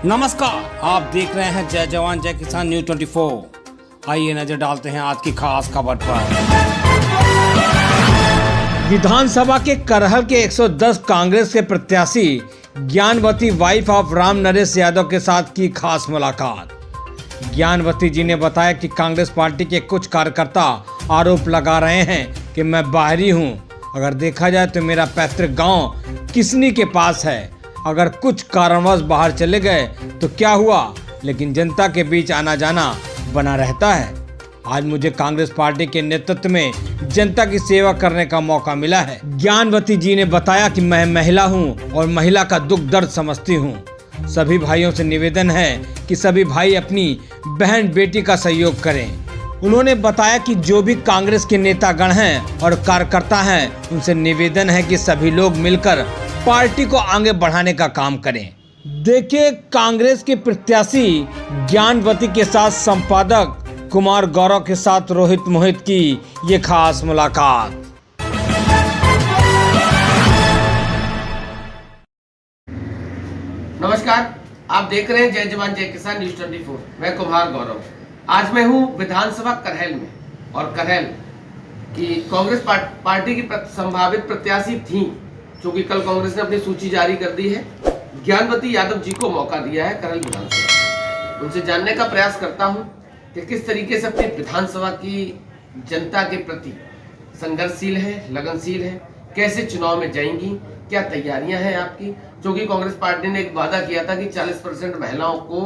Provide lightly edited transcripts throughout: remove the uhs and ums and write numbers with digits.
नमस्कार, आप देख रहे हैं जय जवान जय किसान न्यूज 24। आइए नजर डालते हैं आज की खास खबर पर। विधानसभा के करहल के 110 कांग्रेस के प्रत्याशी ज्ञानवती वाइफ ऑफ राम नरेश यादव के साथ की खास मुलाकात। ज्ञानवती जी ने बताया कि कांग्रेस पार्टी के कुछ कार्यकर्ता आरोप लगा रहे हैं कि मैं बाहरी हूं। अगर देखा जाए तो मेरा पैतृक गांव किसनी के पास है। अगर कुछ कारणवश बाहर चले गए तो क्या हुआ, लेकिन जनता के बीच आना जाना बना रहता है। आज मुझे कांग्रेस पार्टी के नेतृत्व में जनता की सेवा करने का मौका मिला है। ज्ञानवती जी ने बताया कि मैं महिला हूं और महिला का दुख दर्द समझती हूं। सभी भाइयों से निवेदन है कि सभी भाई अपनी बहन बेटी का सहयोग करें। उन्होंने बताया कि जो भी कांग्रेस के नेतागण हैं और कार्यकर्ता हैं, उनसे निवेदन है कि सभी लोग मिलकर पार्टी को आगे बढ़ाने का काम करें। देखिए कांग्रेस के प्रत्याशी ज्ञानवती के साथ संपादक कुमार गौरव के साथ रोहित मोहित की ये खास मुलाकात। नमस्कार, आप देख रहे हैं जय जवान जय किसान न्यूज 24। मैं कुमार गौरव। आज मैं हूं विधानसभा करहल में, और करहल की कांग्रेस पार्टी की संभावित प्रत्याशी थी, क्योंकि कल कांग्रेस ने अपनी सूची जारी कर दी है। ज्ञानवती यादव जी को मौका दिया है करहल विधानसभा। उनसे जानने का प्रयास करता हूं कि किस तरीके से अपनी विधानसभा की जनता के प्रति संघर्षशील है, लगनशील है, कैसे चुनाव में जाएंगी, क्या तैयारियां हैं आपकी। क्योंकि कांग्रेस पार्टी ने एक वादा किया था कि 40% महिलाओं को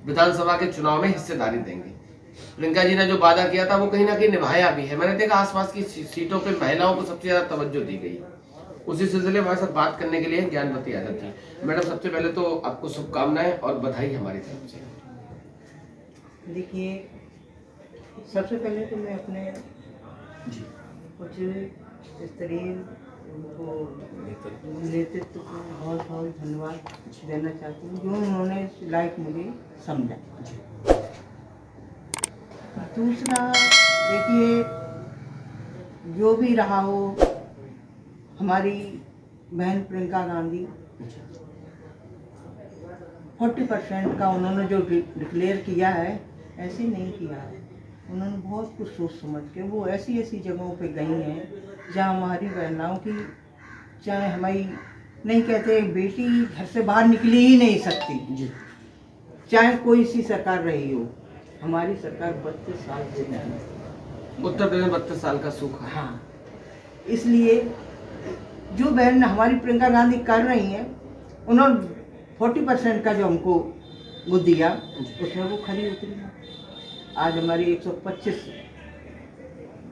विधानसभा के चुनाव में हिस्सेदारी देंगे। प्रियंका जी ने जो वादा किया था वो कहीं ना कहीं निभाया भी है। मैंने देखा आसपास की सीटों पे महिलाओं को सबसे ज्यादा तवज्जो दी गई। उसी सिलसिले में हमारे साथ बात करने के लिए ज्ञानवती यादव जी। मैडम, सबसे पहले तो आपको शुभकामनाएं और बधाई हमारी तरफ से। देखिए, सबसे पहले तो मैं अपने कुछ स्तरीय नेतृत्व को बहुत बहुत धन्यवाद देना चाहती हूँ, जो उन्होंने लाइक मुझे समझा। दूसरा, देखिए, जो भी रहा हो, हमारी बहन प्रियंका गांधी 40% का उन्होंने जो डिक्लेयर किया है, ऐसे नहीं किया है। उन्होंने बहुत कुछ सोच समझ के वो ऐसी ऐसी जगहों पे गई हैं जहाँ हमारी बहनाओं की, चाहे हमारी नहीं कहते बेटी घर से बाहर निकली ही नहीं सकती, चाहे कोई सी सरकार रही हो। हमारी सरकार 32 साल से नहीं, उत्तर प्रदेश में 32 साल का सूखा। हाँ, इसलिए जो बहन हमारी प्रियंका गांधी कर रही हैं, उन्होंने 40% का जो हमको वो दिया, उसमें वो खरी उतरी है। आज हमारी 125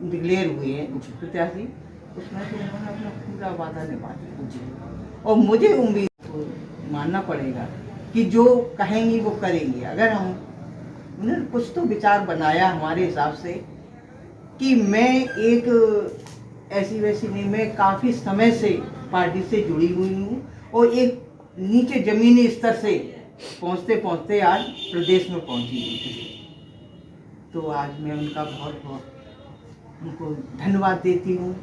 डिक्लेयर हुए हैं प्रत्याशी, उसमें से उन्होंने अपना पूरा वादा निभा दिया। और मुझे उम्मीद को मानना पड़ेगा कि जो कहेंगी वो करेंगी। अगर हम उन्होंने कुछ तो विचार बनाया हमारे हिसाब से कि मैं एक ऐसी वैसी नहीं, मैं काफ़ी समय से पार्टी से जुड़ी हुई हूँ और एक नीचे ज़मीनी स्तर से पहुँचते पहुँचते आज प्रदेश में पहुँची हूँ। तो आज मैं उनका बहुत बहुत उनको धन्यवाद देती हूँ,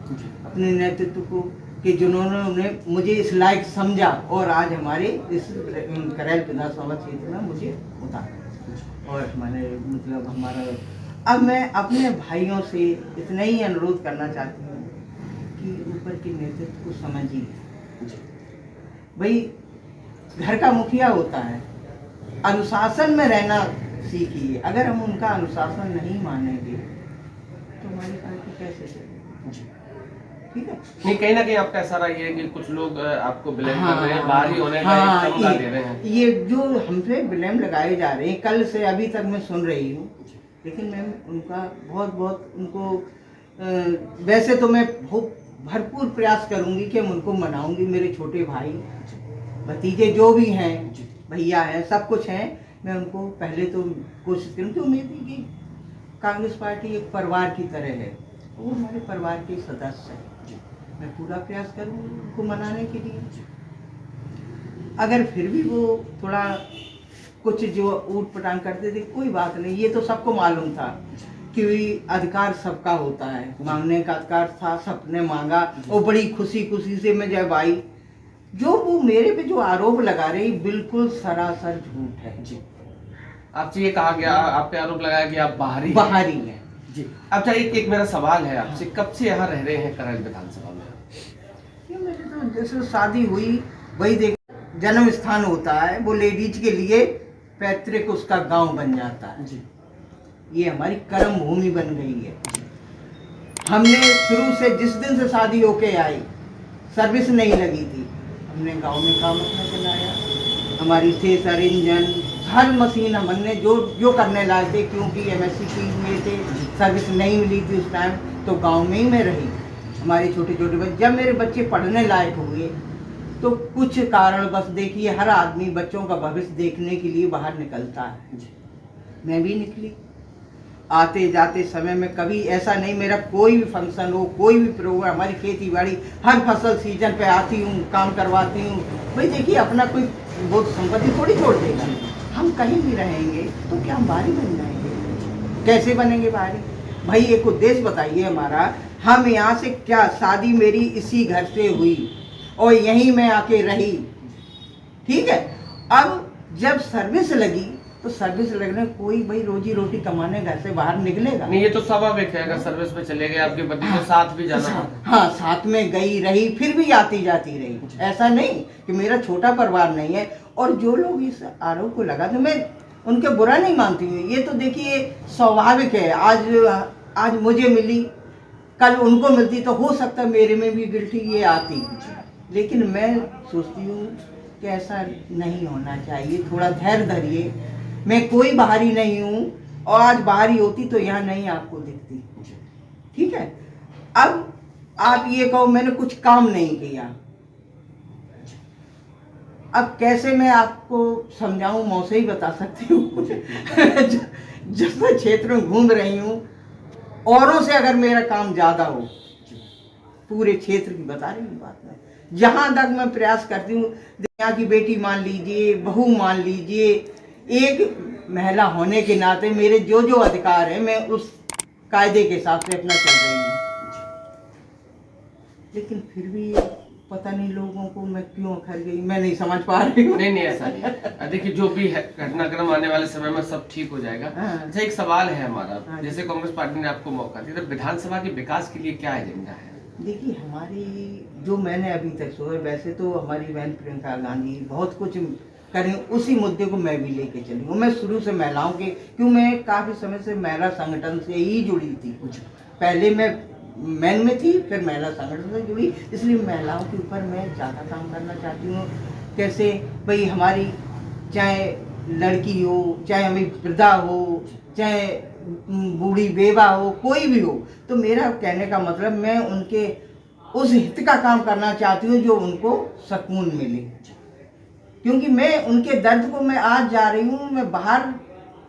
अपने नेतृत्व को, कि जिन्होंने मुझे इस लायक समझा और आज हमारे इस करहल विधानसभा क्षेत्र में मुझे उतारा। और हमारे मतलब हमारा, अब मैं अपने भाइयों से इतना ही अनुरोध करना चाहती हूँ कि ऊपर के नेतृत्व को समझिए। भाई, घर का मुखिया होता है, अनुशासन में रहना सीखिए। अगर हम उनका अनुशासन नहीं मानेंगे तो हमारी पार्टी कैसे चलेगी। ठीक है, नहीं, कहीं ना कहीं आपका ऐसा रहा है कि कुछ लोग आपको ब्लेम कर रहे हैं, बाहरी होने का तमगा दे रहे हैं। ये जो हमसे ब्लेम लगाए जा रहे हैं, कल से अभी तक मैं सुन रही हूँ, लेकिन मैं उनका बहुत बहुत उनको वैसे तो मैं भरपूर प्रयास करूंगी कि मैं उनको मनाऊंगी। मेरे छोटे भाई भतीजे जो भी हैं, भैया हैं, सब कुछ हैं, मैं उनको पहले तो कोशिश करूँगी। उम्मीद है कि कांग्रेस पार्टी एक परिवार की तरह है, वो हमारे परिवार के सदस्य हैं। मैं पूरा प्रयास करूँगी उनको मनाने के लिए। अगर फिर भी वो थोड़ा कुछ जो ऊट पटांग करते थे, कोई बात नहीं, ये तो सबको मालूम था कि अधिकार सबका होता है, मांगने का अधिकार था, सबने मांगा और बड़ी खुशी खुशी से मैं जब आई जो वो मेरे पे जो आरोप लगा रही बिल्कुल सरासर झूठ है जी। आपसे ये कहा गया, आप पे आरोप लगाया कि आप बाहरी बाहरी है जी। अच्छा, एक मेरा सवाल है आपसे, कब से यहाँ रह रहे हैं करहल विधानसभा में? ये मेरे तो जैसे शादी हुई वही देख, जन्म स्थान होता है वो लेडीज के लिए पैतृक उसका गांव बन जाता है जी। ये हमारी कर्म भूमि बन गई है। हमने शुरू से जिस दिन से शादी होके आई सर्विस नहीं लगी थी, हमने गांव में काम अपना चलाया। हमारी थ्रेसर इंजन हर मशीन हमने जो करने लायक थे, क्योंकि एमएससी की में थे, सर्विस नहीं मिली थी उस टाइम, तो गांव में ही मैं रही। हमारे छोटे छोटे बच्चे, जब मेरे बच्चे पढ़ने लायक हुए तो कुछ कारण बस, देखिए हर आदमी बच्चों का भविष्य देखने के लिए बाहर निकलता है। मैं भी निकली। आते जाते समय में कभी ऐसा नहीं, मेरा कोई भी फंक्शन हो, कोई भी प्रोग्राम, हमारी खेती बाड़ी हर फसल सीजन पे आती हूँ, काम करवाती हूँ। भाई देखिए अपना कोई वो संपत्ति थोड़ी छोड़ देगा। हम कहीं भी रहेंगे तो क्या हम बाहरी बन जाएंगे? कैसे बनेंगे बाहरी? भाई एक उद्देश्य बताइए हमारा। हम यहाँ से क्या, शादी मेरी इसी घर से हुई और यहीं मैं आके रही, ठीक है। अब जब सर्विस लगी तो सर्विस लगने कोई भाई रोजी रोटी कमाने घर से बाहर निकलेगा नहीं, ये तो स्वाभाविक है। अगर सर्विस में चले गए आपके पति को साथ भी जाना पड़ता। हाँ, साथ में गई रही, फिर भी आती जाती रही। ऐसा नहीं कि मेरा छोटा परिवार नहीं है। और जो लोग इस आरोप को लगा, तो मैं उनके बुरा नहीं मानती हूँ। ये तो देखिए स्वाभाविक है। आज मुझे मिली, कल उनको मिलती, तो हो सकता है मेरे में भी गिल्टी ये आती। लेकिन मैं सोचती हूँ कि ऐसा नहीं होना चाहिए। थोड़ा धैर्य धरिए। मैं कोई बाहरी नहीं हूँ, और आज बाहरी होती तो यहाँ नहीं आपको दिखती, ठीक है। अब आप ये कहो मैंने कुछ काम नहीं किया, अब कैसे मैं आपको समझाऊं? मौसे ही बता सकती हूँ। जब मैं क्षेत्र में घूम रही हूँ, औरों से अगर मेरा काम ज्यादा हो, पूरे क्षेत्र की बता रही हूँ बात में, जहां तक मैं प्रयास करती हूँ, यहाँ की बेटी मान लीजिए, बहू मान लीजिए, एक महिला होने के नाते मेरे जो जो अधिकार है मैं उस कायदे के हिसाब से अपना चल रही हूँ। लेकिन फिर भी पता नहीं लोगों को मैं क्यों अखर गई, मैं नहीं समझ पा रही हूँ। नहीं ऐसा नहीं। देखिए जो भी है घटनाक्रम आने वाले समय में सब ठीक हो जाएगा। अच्छा, एक सवाल है हमारा, जैसे कांग्रेस पार्टी ने आपको मौका दिया, तो विधानसभा के विकास के लिए क्या एजेंडा है? देखिए हमारी जो मैंने अभी तक सोचा, वैसे तो हमारी बहन प्रियंका गांधी बहुत कुछ करें, उसी मुद्दे को मैं भी लेके चली हूँ। मैं शुरू से महिलाओं के, क्यों मैं काफी समय से महिला संगठन से ही जुड़ी थी। पहले मैं मैन में थी, फिर महिला संगठन से जुड़ी, इसलिए महिलाओं के ऊपर मैं ज़्यादा काम करना चाहती हूँ। कैसे भाई हमारी चाहे लड़की हो, चाहे हमें वृद्धा हो, चाहे बूढ़ी बेवा हो, कोई भी हो, तो मेरा कहने का मतलब मैं उनके उस हित का काम करना चाहती हूँ जो उनको सुकून मिले। क्योंकि मैं उनके दर्द को, मैं आज जा रही हूँ, मैं बाहर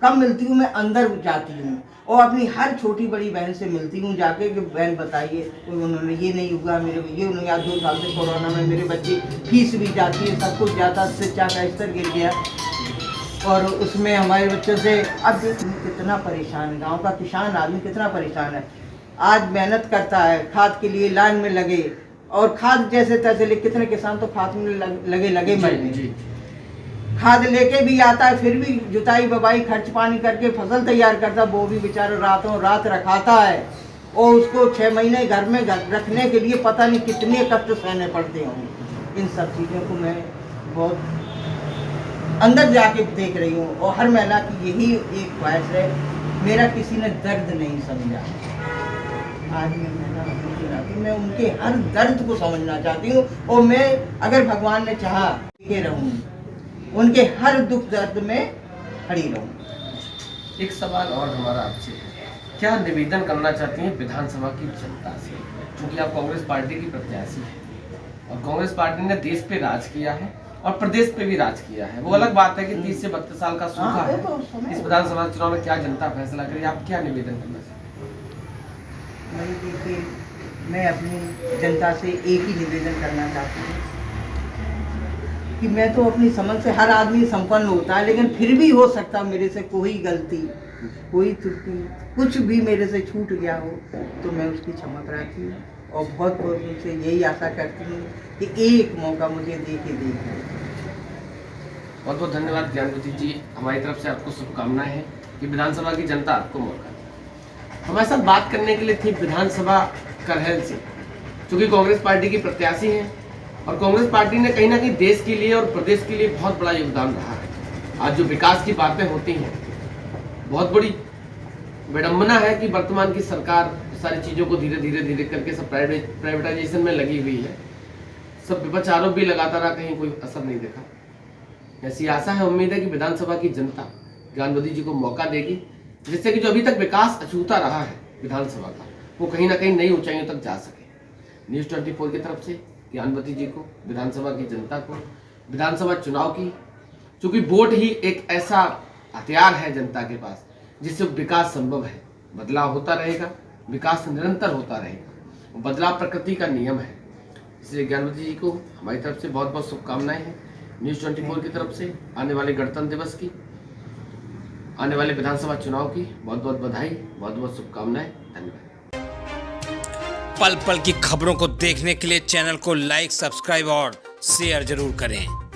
कम मिलती हूँ, मैं अंदर जाती हूँ और अपनी हर छोटी बड़ी बहन से मिलती हूँ जाके कि बहन बताइए, उन्होंने ये नहीं हुआ, मेरे ये उन्होंने आज 2 साल से कोरोना में मेरे बच्चे फीस भी जाती है, सब कुछ जाता, शिक्षा का स्तर गिर गया और उसमें हमारे बच्चों से अब कितना परेशान है। गाँव का किसान आदमी कितना परेशान है। आज मेहनत करता है, खाद के लिए लाइन में लगे, और खाद जैसे तैसे, कितने किसान तो खाद में लगे मरने, खाद लेके भी आता है, फिर भी जुताई बबाई खर्च पानी करके फसल तैयार करता, वो भी बेचारा रातों रात रखाता है, और उसको 6 महीने घर में रखने के लिए पता नहीं कितने कष्ट सहने पड़ते होंगे। इन सब चीज़ों को मैं बहुत अंदर जाके देख रही हूँ, और हर महिला की यही एक ख्वाहिश है, मेरा किसी ने दर्द नहीं समझा। आज मैं उनके हर दर्द को समझना चाहती हूँ, और मैं अगर भगवान ने चाहा के रहूँ, उनके हर दुख दर्द में खड़ी रहूँ। एक सवाल और हमारा आपसे, क्या निवेदन करना चाहती हैं विधानसभा की जनता से, क्योंकि आप कांग्रेस पार्टी की प्रत्याशी हैं और कांग्रेस पार्टी ने देश पे राज किया है और प्रदेश पे भी राज किया है। वो अलग बात है कि 30 से 32 साल का सूखा है। इस विधानसभा चुनाव में क्या जनता फैसला करेगी, आप क्या निवेदन करना चाहते हैं? देखिए, मैं अपनी जनता से एक ही निवेदन करना चाहती हूँ कि मैं तो अपनी समझ से, हर आदमी संपन्न होता है, लेकिन फिर भी हो सकता मेरे से कोई गलती, कोई त्रुटि, कुछ भी मेरे से छूट गया हो, तो मैं उसकी क्षमा प्रार्थी हूँ और बहुत बहुत उनसे यही आशा करती हूँ कि एक मौका मुझे दे के देखें। बहुत बहुत धन्यवाद ज्ञानवती जी, हमारी तरफ से आपको शुभकामनाएं हैं कि विधानसभा की जनता आपको मौका दे। हमारे साथ बात करने के लिए थी विधानसभा करहल से, क्योंकि कांग्रेस पार्टी की प्रत्याशी हैं और कांग्रेस पार्टी ने कहीं ना कहीं देश के लिए और प्रदेश के लिए बहुत बड़ा योगदान रहा है। आज जो विकास की बातें होती हैं, बहुत बड़ी विडंबना है कि वर्तमान की सरकार सारी चीज़ों को धीरे धीरे करके सब प्राइवेटाइजेशन में लगी हुई है। सब विपक्ष आरोप भी लगाता रहा, कहीं कोई असर नहीं देखा। ऐसी आशा है, उम्मीद है कि विधानसभा की जनता ज्ञानवती जी को मौका देगी, जिससे कि जो अभी तक विकास अछूता रहा है विधानसभा का, वो कहीं ना कहीं नई ऊंचाइयों तक जा सके। न्यूज़ 24 की तरफ से ज्ञानवती जी को, विधानसभा की जनता को, विधानसभा चुनाव की, चूंकि वोट ही एक ऐसा हथियार है जनता के पास जिससे विकास संभव है। बदलाव होता रहेगा, विकास निरंतर होता रहेगा, बदलाव प्रकृति का नियम है। इसलिए ज्ञानवती जी को हमारी तरफ से बहुत बहुत शुभकामनाएं हैं। न्यूज़ 24 की तरफ से आने वाले गणतंत्र दिवस की, आने वाले विधानसभा चुनाव की बहुत बहुत बधाई, बहुत बहुत शुभकामनाएं। धन्यवाद। पल पल की खबरों को देखने के लिए चैनल को लाइक, सब्सक्राइब और शेयर जरूर करें।